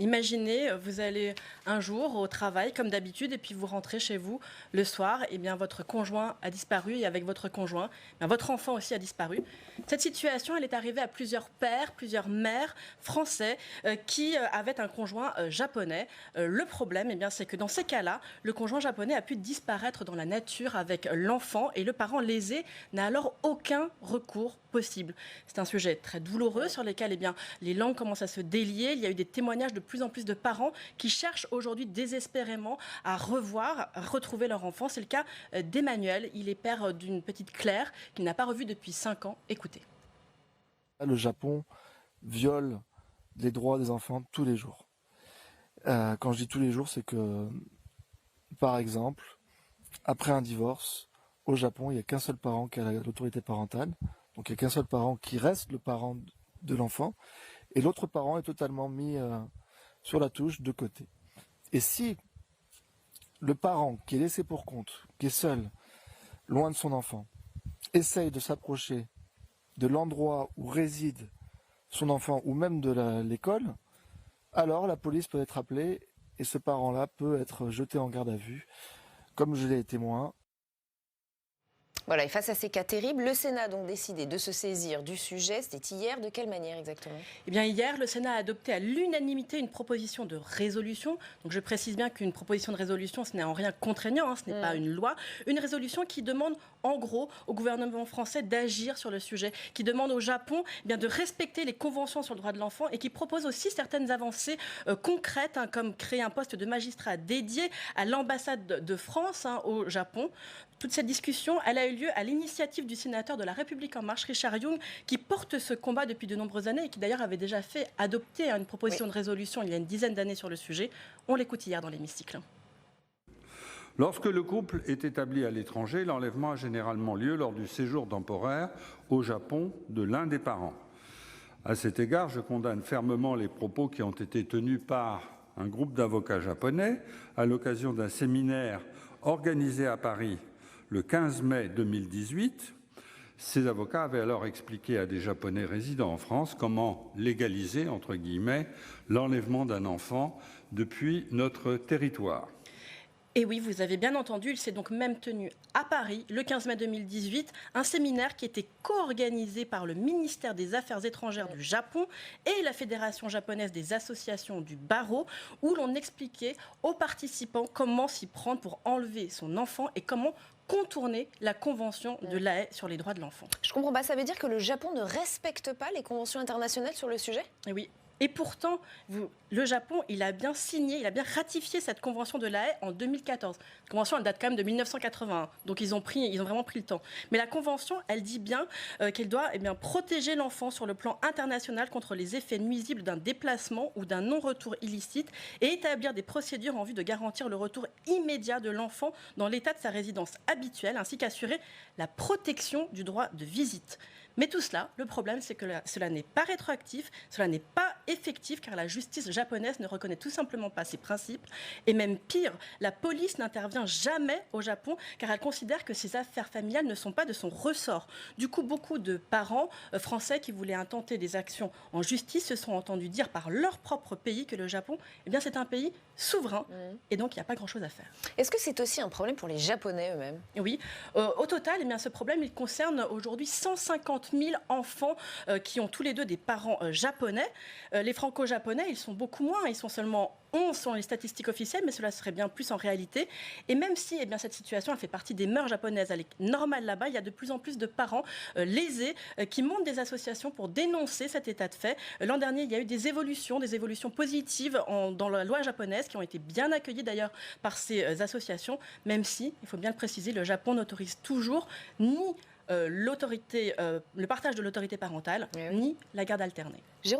Imaginez, vous allez un jour au travail comme d'habitude et puis vous rentrez chez vous le soir, et bien votre conjoint a disparu et avec votre conjoint, votre enfant aussi a disparu. Cette situation, elle est arrivée à plusieurs pères, plusieurs mères français qui avaient un conjoint japonais. Le problème, c'est que dans ces cas-là, le conjoint japonais a pu disparaître dans la nature avec l'enfant et le parent lésé n'a alors aucun recours possible. C'est un sujet très douloureux sur lequel les langues commencent à se délier. Il y a eu des témoignages de plus en plus de parents qui cherchent aujourd'hui désespérément à retrouver leur enfant. C'est le cas d'Emmanuel. Il est père d'une petite Claire qu'il n'a pas revue depuis 5 ans. Écoutez. Le Japon viole les droits des enfants tous les jours. Quand je dis tous les jours, c'est que, par exemple, après un divorce, au Japon, il n'y a qu'un seul parent qui a l'autorité parentale. Donc il n'y a qu'un seul parent qui reste le parent de l'enfant. Et l'autre parent est totalement mis sur la touche de côté. Et si le parent qui est laissé pour compte, qui est seul, loin de son enfant, essaye de s'approcher de l'endroit où réside son enfant ou même de l'école, alors la police peut être appelée et ce parent-là peut être jeté en garde à vue. Comme je l'ai été témoin. Voilà, et face à ces cas terribles, le Sénat a donc décidé de se saisir du sujet. C'était hier. De quelle manière exactement ? Hier, le Sénat a adopté à l'unanimité une proposition de résolution. Donc je précise bien qu'une proposition de résolution, ce n'est en rien contraignant, ce n'est pas une loi. Une résolution qui demande en gros au gouvernement français d'agir sur le sujet, qui demande au Japon de respecter les conventions sur le droit de l'enfant et qui propose aussi certaines avancées concrètes, comme créer un poste de magistrat dédié à l'ambassade de France au Japon. Toute cette discussion, elle a eu lieu à l'initiative du sénateur de La République En Marche, Richard Yung, qui porte ce combat depuis de nombreuses années et qui d'ailleurs avait déjà fait adopter une proposition de résolution il y a une dizaine d'années sur le sujet. On l'écoute hier dans l'hémicycle. Lorsque le couple est établi à l'étranger, l'enlèvement a généralement lieu lors du séjour temporaire au Japon de l'un des parents. À cet égard, je condamne fermement les propos qui ont été tenus par un groupe d'avocats japonais à l'occasion d'un séminaire organisé à Paris le 15 mai 2018, ces avocats avaient alors expliqué à des Japonais résidant en France comment légaliser, entre guillemets, l'enlèvement d'un enfant depuis notre territoire. Et oui, vous avez bien entendu, il s'est donc même tenu à Paris, le 15 mai 2018, un séminaire qui était co-organisé par le ministère des Affaires étrangères du Japon et la Fédération japonaise des associations du barreau, où l'on expliquait aux participants comment s'y prendre pour enlever son enfant et comment contourner la Convention de La Haye sur les droits de l'enfant. Je comprends pas, ça veut dire que le Japon ne respecte pas les conventions internationales sur le sujet ? Et oui. Et pourtant, le Japon, il a bien signé, il a bien ratifié cette convention de La Haye en 2014. La convention, elle date quand même de 1981, donc ils ont vraiment pris le temps. Mais la convention, elle dit bien qu'elle doit protéger l'enfant sur le plan international contre les effets nuisibles d'un déplacement ou d'un non-retour illicite et établir des procédures en vue de garantir le retour immédiat de l'enfant dans l'état de sa résidence habituelle, ainsi qu'assurer la protection du droit de visite. Mais tout cela, le problème, c'est que cela n'est pas rétroactif, cela n'est pas effectif, car la justice japonaise ne reconnaît tout simplement pas ces principes. Et même pire, la police n'intervient jamais au Japon, car elle considère que ces affaires familiales ne sont pas de son ressort. Du coup, beaucoup de parents français qui voulaient intenter des actions en justice se sont entendus dire par leur propre pays que le Japon, c'est un pays souverain, et donc il n'y a pas grand-chose à faire. Est-ce que c'est aussi un problème pour les Japonais eux-mêmes ? Oui, au total, ce problème, il concerne aujourd'hui 150 000 enfants qui ont tous les deux des parents japonais. Les franco-japonais, ils sont beaucoup moins, ils sont seulement 11 selon les statistiques officielles, mais cela serait bien plus en réalité. Et même si cette situation elle fait partie des mœurs japonaises, elle est normale là-bas, il y a de plus en plus de parents lésés qui montent des associations pour dénoncer cet état de fait. L'an dernier, il y a eu des évolutions positives dans la loi japonaise qui ont été bien accueillies d'ailleurs par ces associations, même si, il faut bien le préciser, le Japon n'autorise toujours ni le partage de l'autorité parentale, ni la garde alternée. Jérôme